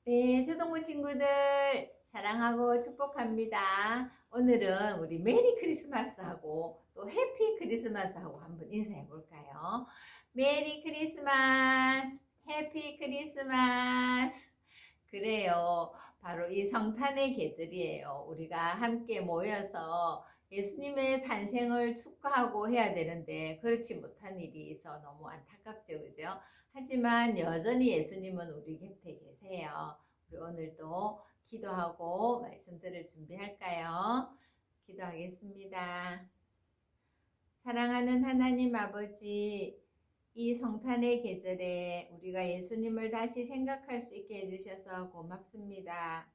네, 초동부 친구들 사랑하고 축복합니다. 오늘은 우리 메리 크리스마스하고 또 해피 크리스마스하고 한번 인사해 볼까요? 메리 크리스마스, 해피 크리스마스. 그래요. 바로 이 성탄의 계절이에요. 우리가 함께 모여서 예수님의 탄생을 축하하고 해야 되는데 그렇지 못한 일이 있어 너무 안타깝죠, 그죠? 하지만 여전히 예수님은 우리 곁에 계세요. 우리 오늘도 기도하고 말씀 들을 준비할까요? 기도하겠습니다. 사랑하는 하나님 아버지, 이 성탄의 계절에 우리가 예수님을 다시 생각할 수 있게 해주셔서 고맙습니다.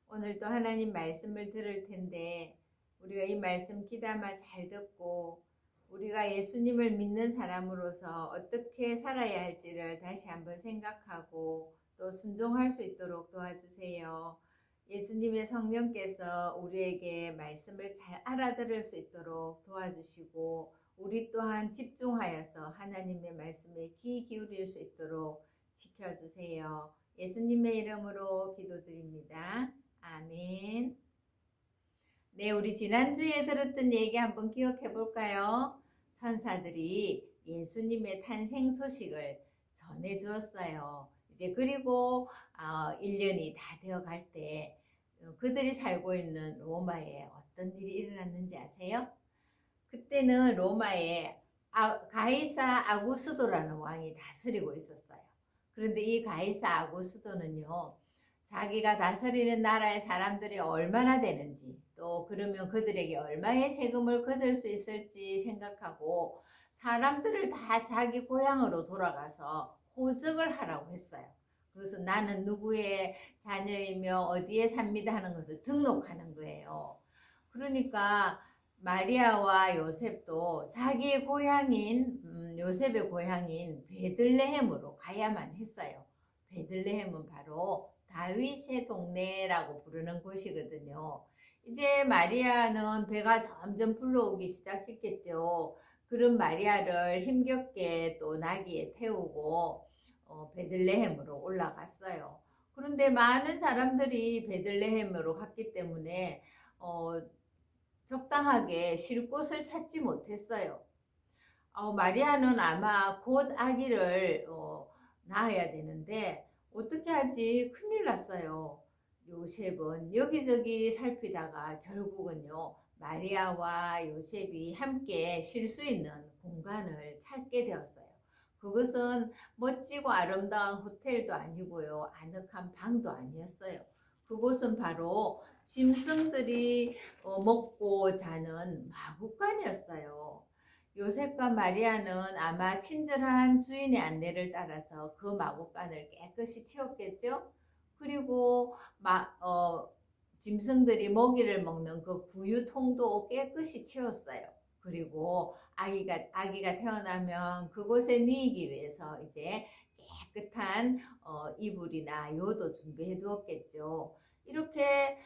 오늘도 하나님 말씀을 들을 텐데 우리가 이 말씀 귀담아 잘 듣고 우리가 예수님을 믿는 사람으로서 어떻게 살아야 할지를 다시 한번 생각하고 또 순종할 수 있도록 도와주세요. 예수님의 성령께서 우리에게 말씀을 잘 알아들을 수 있도록 도와주시고 우리 또한 집중하여서 하나님의 말씀에 귀 기울일 수 있도록 지켜주세요. 예수님의 이름으로 기도드립니다. 아멘. 네, 우리 지난주에 들었던 얘기 한번 기억해 볼까요? 천사들이 예수님의 탄생 소식을 전해 주었어요. 이제 그리고 1년이 다 되어 갈 때 그들이 살고 있는 로마에 어떤 일이 일어났는지 아세요? 그때는 로마에 가이사 아구스도라는 왕이 다스리고 있었어요. 그런데 이 가이사 아구스도는요, 자기가 다스리는 나라의 사람들이 얼마나 되는지, 또 그러면 그들에게 얼마의 세금을 거둘 수 있을지 생각하고 사람들을 다 자기 고향으로 돌아가서 호적을 하라고 했어요. 그래서 나는 누구의 자녀이며 어디에 삽니다 하는 것을 등록하는 거예요. 그러니까 마리아와 요셉도 자기의 고향인 요셉의 고향인 베들레헴으로 가야만 했어요. 베들레헴은 바로 다윗의 동네라고 부르는 곳이거든요. 이제 마리아는 배가 점점 불러오기 시작했겠죠. 그런 마리아를 힘겹게 또 나귀에 태우고 베들레헴으로 올라갔어요. 그런데 많은 사람들이 베들레헴으로 갔기 때문에 적당하게 쉴 곳을 찾지 못했어요. 마리아는 아마 곧 아기를 낳아야 되는데 어떻게 하지? 큰일 났어요. 요셉은 여기저기 살피다가 결국은요 마리아와 요셉이 함께 쉴 수 있는 공간을 찾게 되었어요. 그것은 멋지고 아름다운 호텔도 아니고요 아늑한 방도 아니었어요. 그곳은 바로 짐승들이 먹고 자는 마구간이었어요. 요셉과 마리아는 아마 친절한 주인의 안내를 따라서 그 마구간을 깨끗이 치웠겠죠. 그리고 짐승들이 먹이를 먹는 그 구유통도 깨끗이 치웠어요. 그리고 아기가 태어나면 그곳에 누이기 위해서 이제 깨끗한 이불이나 요도 준비해 두었겠죠. 이렇게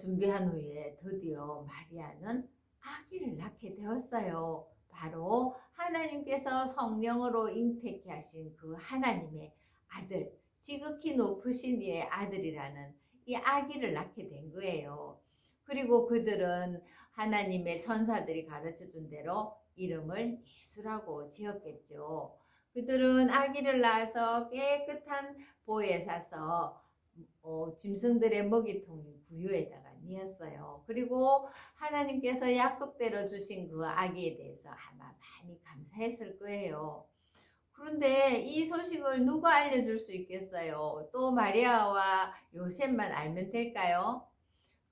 준비한 후에 드디어 마리아는 아기를 낳게 되었어요. 바로 하나님께서 성령으로 잉태케 하신 그 하나님의 아들, 지극히 높으신 이의 아들이라는 이 아기를 낳게 된 거예요. 그리고 그들은 하나님의 천사들이 가르쳐 준 대로 이름을 예수라고 지었겠죠. 그들은 아기를 낳아서 깨끗한 보에 사서 짐승들의 먹이통인 구유에다가 뉘었어요. 그리고 하나님께서 약속대로 주신 그 아기에 대해서 아마 많이 감사했을 거예요. 그런데 이 소식을 누가 알려줄 수 있겠어요? 또 마리아와 요셉만 알면 될까요?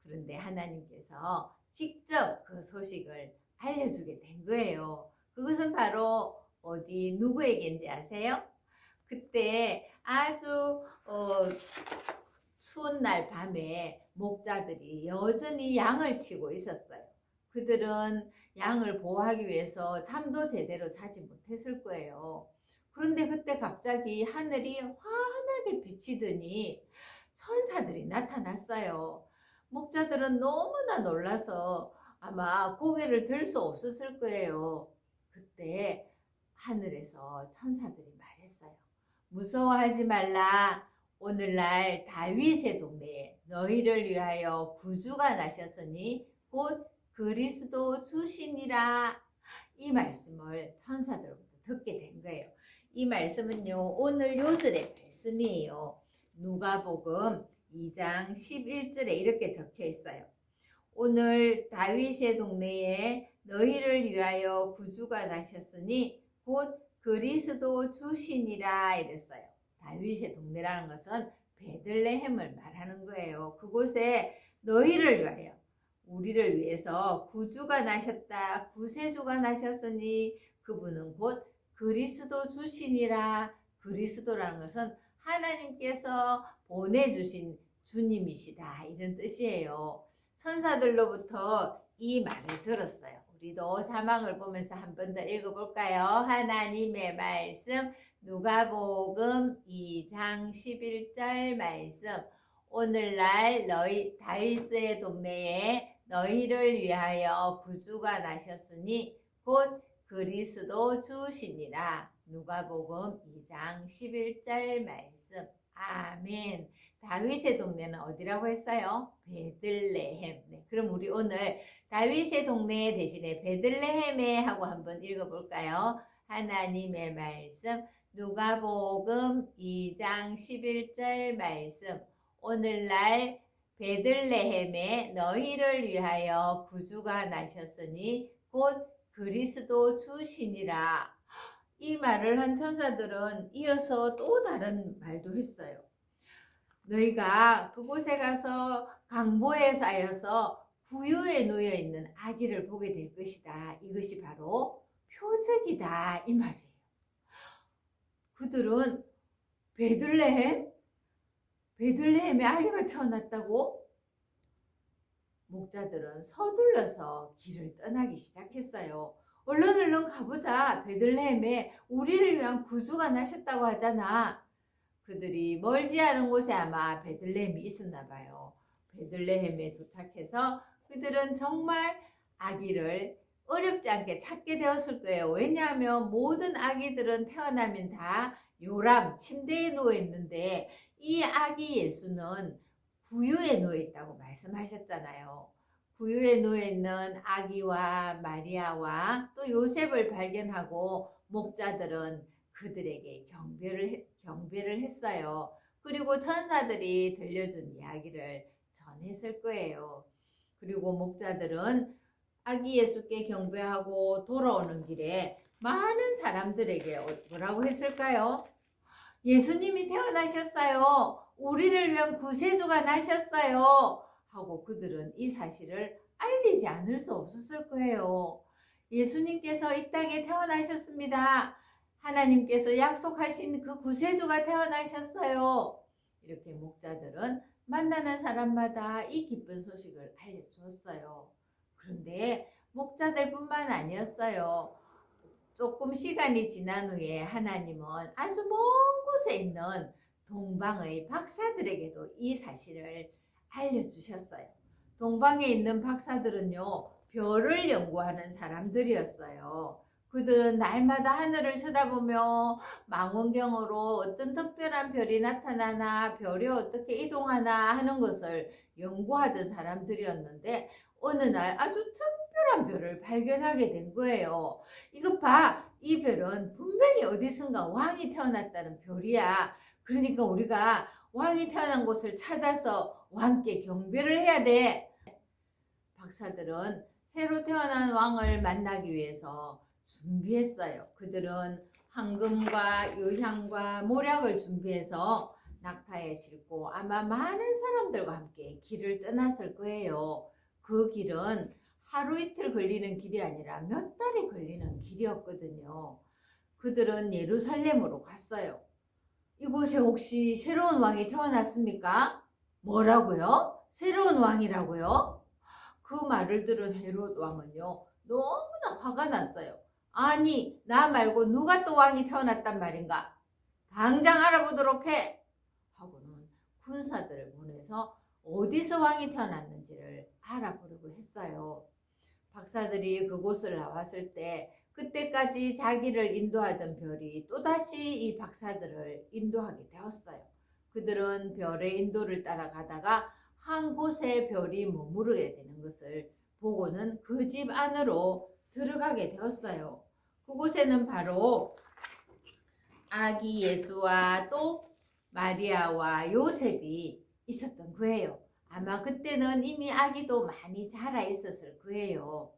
그런데 하나님께서 직접 그 소식을 알려주게 된 거예요. 그것은 바로 어디 누구에게인지 아세요? 그때 아주 추운 날 밤에 목자들이 여전히 양을 치고 있었어요. 그들은 양을 보호하기 위해서 잠도 제대로 자지 못했을 거예요. 그런데 그때 갑자기 하늘이 환하게 비치더니 천사들이 나타났어요. 목자들은 너무나 놀라서 아마 고개를 들 수 없었을 거예요. 그때 하늘에서 천사들이 말했어요. 무서워하지 말라. 오늘날 다윗의 동네에 너희를 위하여 구주가 나셨으니 곧 그리스도 주시니라. 이 말씀을 천사들로부터 듣게 된 거예요. 이 말씀은요, 오늘 요절의 말씀이에요. 누가복음 2장 11절에 이렇게 적혀 있어요. 오늘 다윗의 동네에 너희를 위하여 구주가 나셨으니 곧 그리스도 주시니라 이랬어요. 다윗의 동네라는 것은 베들레헴을 말하는 거예요. 그곳에 너희를 위하여, 우리를 위해서 구주가 나셨다, 구세주가 나셨으니 그분은 곧 그리스도 주시니라. 그리스도라는 것은 하나님께서 보내주신 주님이시다, 이런 뜻이에요. 천사들로부터 이 말을 들었어요. 우리도 자막을 보면서 한 번 더 읽어볼까요? 하나님의 말씀, 누가복음 2장 11절 말씀. 오늘날 너희 다윗의 동네에 너희를 위하여 구주가 나셨으니 곧 그리스도 주시니라. 누가복음 2장 11절 말씀. 아멘. 다윗의 동네는 어디라고 했어요? 베들레헴. 네, 그럼 우리 오늘 다윗의 동네 대신에 베들레헴에 하고 한번 읽어볼까요? 하나님의 말씀, 누가복음 2장 11절 말씀. 오늘날 베들레헴에 너희를 위하여 구주가 나셨으니 곧 그리스도 주시니라. 이 말을 한 천사들은 이어서 또 다른 말도 했어요. 너희가 그곳에 가서 강보에 쌓여서 구유에 놓여 있는 아기를 보게 될 것이다. 이것이 바로 표적이다, 이 말이에요. 그들은 베들레헴에 아기가 태어났다고? 목자들은 서둘러서 길을 떠나기 시작했어요. 얼른 가보자. 베들레헴에 우리를 위한 구주가 나셨다고 하잖아. 그들이 멀지 않은 곳에 아마 베들레헴이 있었나 봐요. 베들레헴에 도착해서 그들은 정말 아기를 어렵지 않게 찾게 되었을 거예요. 왜냐하면 모든 아기들은 태어나면 다 요람, 침대에 누워 있는데 이 아기 예수는 구유에 누워 있다고 말씀하셨잖아요. 구유에 누워 있는 아기와 마리아와 또 요셉을 발견하고 목자들은 그들에게 경배를 했어요. 그리고 천사들이 들려준 이야기를 전했을 거예요. 그리고 목자들은 아기 예수께 경배하고 돌아오는 길에 많은 사람들에게 뭐라고 했을까요? 예수님이 태어나셨어요. 우리를 위한 구세주가 나셨어요. 하고 그들은 이 사실을 알리지 않을 수 없었을 거예요. 예수님께서 이 땅에 태어나셨습니다. 하나님께서 약속하신 그 구세주가 태어나셨어요. 이렇게 목자들은 만나는 사람마다 이 기쁜 소식을 알려주었어요. 그런데 목자들뿐만 아니었어요. 조금 시간이 지난 후에 하나님은 아주 먼 곳에 있는 동방의 박사들에게도 이 사실을 알려주셨어요. 동방에 있는 박사들은요, 별을 연구하는 사람들이었어요. 그들은 날마다 하늘을 쳐다보며 망원경으로 어떤 특별한 별이 나타나나 별이 어떻게 이동하나 하는 것을 연구하던 사람들이었는데 어느 날 아주 특별한 별을 발견하게 된 거예요. 이거 봐, 이 별은 분명히 어디선가 왕이 태어났다는 별이야. 그러니까 우리가 왕이 태어난 곳을 찾아서 왕께 경배를 해야 돼. 박사들은 새로 태어난 왕을 만나기 위해서 준비했어요. 그들은 황금과 유향과 모략을 준비해서 낙타에 싣고 아마 많은 사람들과 함께 길을 떠났을 거예요. 그 길은 하루 이틀 걸리는 길이 아니라 몇 달이 걸리는 길이었거든요. 그들은 예루살렘으로 갔어요. 이곳에 혹시 새로운 왕이 태어났습니까? 뭐라고요? 새로운 왕이라고요? 그 말을 들은 헤롯 왕은요, 너무나 화가 났어요. 아니, 나 말고 누가 또 왕이 태어났단 말인가? 당장 알아보도록 해! 하고는 군사들을 보내서 어디서 왕이 태어났는지를 알아보려고 했어요. 박사들이 그곳을 나왔을 때 그때까지 자기를 인도하던 별이 또다시 이 박사들을 인도하게 되었어요. 그들은 별의 인도를 따라가다가 한 곳에 별이 머무르게 되는 것을 보고는 그 집 안으로 들어가게 되었어요. 그곳에는 바로 아기 예수와 또 마리아와 요셉이 있었던 거예요. 아마 그때는 이미 아기도 많이 자라 있었을 거예요.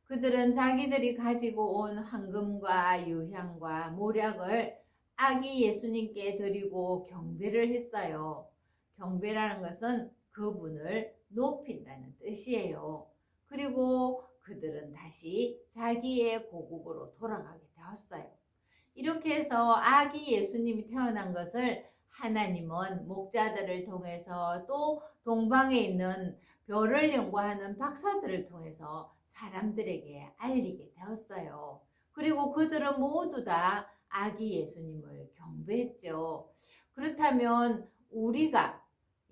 그들은 자기들이 가지고 온 황금과 유향과 모략을 아기 예수님께 드리고 경배를 했어요. 경배라는 것은 그분을 높인다는 뜻이에요. 그리고 그들은 다시 자기의 고국으로 돌아가게 되었어요. 이렇게 해서 아기 예수님이 태어난 것을 하나님은 목자들을 통해서 또 동방에 있는 별을 연구하는 박사들을 통해서 사람들에게 알리게 되었어요. 그리고 그들은 모두 다 아기 예수님을 경배했죠. 그렇다면 우리가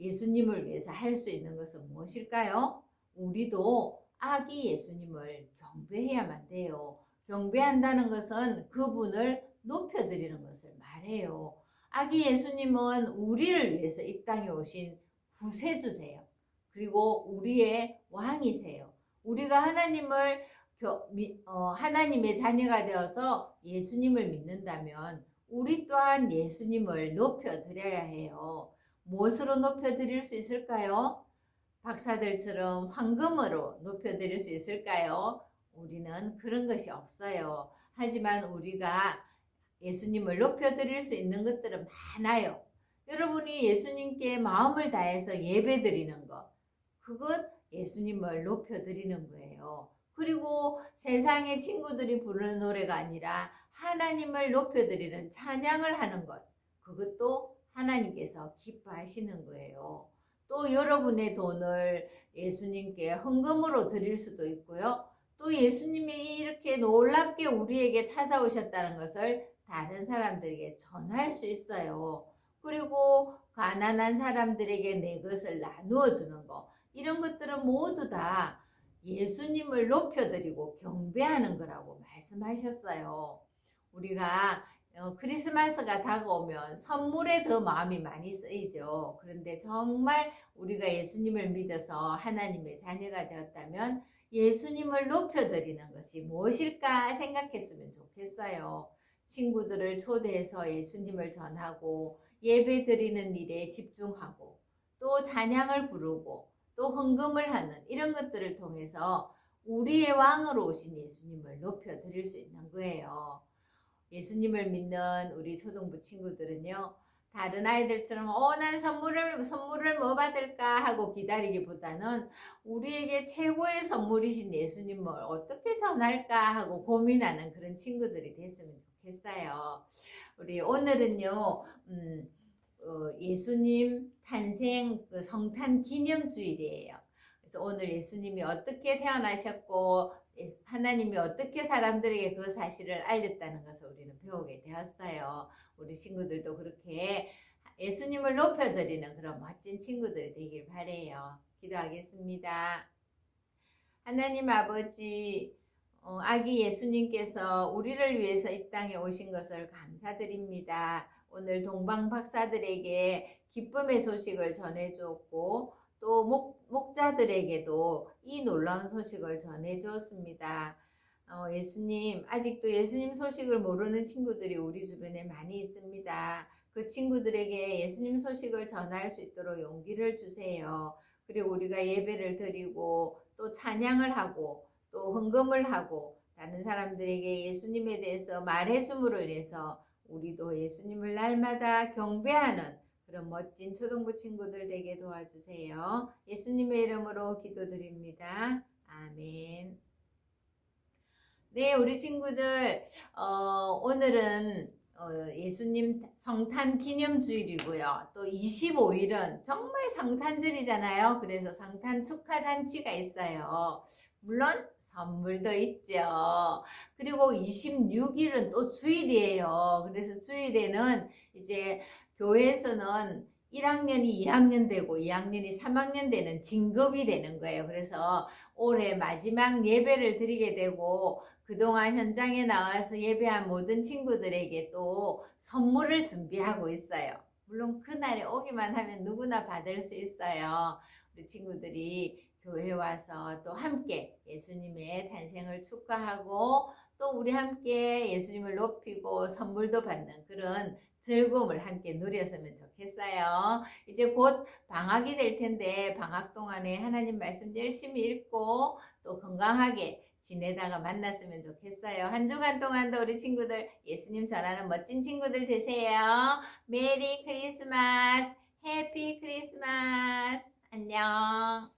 예수님을 위해서 할 수 있는 것은 무엇일까요? 우리도 아기 예수님을 경배해야만 돼요. 경배한다는 것은 그분을 높여드리는 것을 말해요. 아기 예수님은 우리를 위해서 이 땅에 오신 구세주세요. 그리고 우리의 왕이세요. 우리가 하나님의 자녀가 되어서 예수님을 믿는다면 우리 또한 예수님을 높여드려야 해요. 무엇으로 높여드릴 수 있을까요? 박사들처럼 황금으로 높여드릴 수 있을까요? 우리는 그런 것이 없어요. 하지만 우리가 예수님을 높여드릴 수 있는 것들은 많아요. 여러분이 예수님께 마음을 다해서 예배드리는 것, 그것 예수님을 높여드리는 거예요. 그리고 세상의 친구들이 부르는 노래가 아니라 하나님을 높여드리는 찬양을 하는 것, 그것도 하나님께서 기뻐하시는 거예요. 또 여러분의 돈을 예수님께 헌금으로 드릴 수도 있고요. 또 예수님이 이렇게 놀랍게 우리에게 찾아오셨다는 것을 다른 사람들에게 전할 수 있어요. 그리고 가난한 사람들에게 내 것을 나누어 주는 거, 이런 것들은 모두 다 예수님을 높여드리고 경배하는 거라고 말씀하셨어요. 우리가 크리스마스가 다가오면 선물에 더 마음이 많이 쓰이죠. 그런데 정말 우리가 예수님을 믿어서 하나님의 자녀가 되었다면 예수님을 높여드리는 것이 무엇일까 생각했으면 좋겠어요. 친구들을 초대해서 예수님을 전하고 예배 드리는 일에 집중하고 또 찬양을 부르고 또 헌금을 하는 이런 것들을 통해서 우리의 왕으로 오신 예수님을 높여드릴 수 있는 거예요. 예수님을 믿는 우리 초등부 친구들은요, 다른 아이들처럼 난 선물을 뭐 받을까 하고 기다리기보다는 우리에게 최고의 선물이신 예수님을 어떻게 전할까 하고 고민하는 그런 친구들이 됐으면 좋겠어요. 우리 오늘은요, 예수님 탄생 성탄 기념주일이에요. 그래서 오늘 예수님이 어떻게 태어나셨고 하나님이 어떻게 사람들에게 그 사실을 알렸다는 것을 우리는 배우게 되었어요. 우리 친구들도 그렇게 예수님을 높여드리는 그런 멋진 친구들이 되길 바라요. 기도하겠습니다. 하나님 아버지, 아기 예수님께서 우리를 위해서 이 땅에 오신 것을 감사드립니다. 오늘 동방 박사들에게 기쁨의 소식을 전해주었고 또 목자들에게도 이 놀라운 소식을 전해주었습니다. 예수님, 아직도 예수님 소식을 모르는 친구들이 우리 주변에 많이 있습니다. 그 친구들에게 예수님 소식을 전할 수 있도록 용기를 주세요. 그리고 우리가 예배를 드리고 또 찬양을 하고 또 헌금을 하고 다른 사람들에게 예수님에 대해서 말해줌으로 인해서 우리도 예수님을 날마다 경배하는 그런 멋진 초등부 친구들 되게 도와주세요. 예수님의 이름으로 기도드립니다. 아멘. 네, 우리 친구들, 오늘은 예수님 성탄 기념주일이고요. 또 25일은 정말 성탄절이잖아요. 그래서 성탄 축하 잔치가 있어요. 물론 선물도 있죠. 그리고 26일은 또 주일이에요. 그래서 주일에는 이제 교회에서는 1학년이 2학년 되고 2학년이 3학년 되는 진급이 되는 거예요. 그래서 올해 마지막 예배를 드리게 되고 그동안 현장에 나와서 예배한 모든 친구들에게 또 선물을 준비하고 있어요. 물론 그날에 오기만 하면 누구나 받을 수 있어요. 우리 친구들이 교회 와서 또 함께 예수님의 탄생을 축하하고 또 우리 함께 예수님을 높이고 선물도 받는 그런 즐거움을 함께 누렸으면 좋겠어요. 이제 곧 방학이 될 텐데 방학 동안에 하나님 말씀 열심히 읽고 또 건강하게 지내다가 만났으면 좋겠어요. 한 주간 동안도 우리 친구들 예수님 전하는 멋진 친구들 되세요. 메리 크리스마스, 해피 크리스마스. 안녕.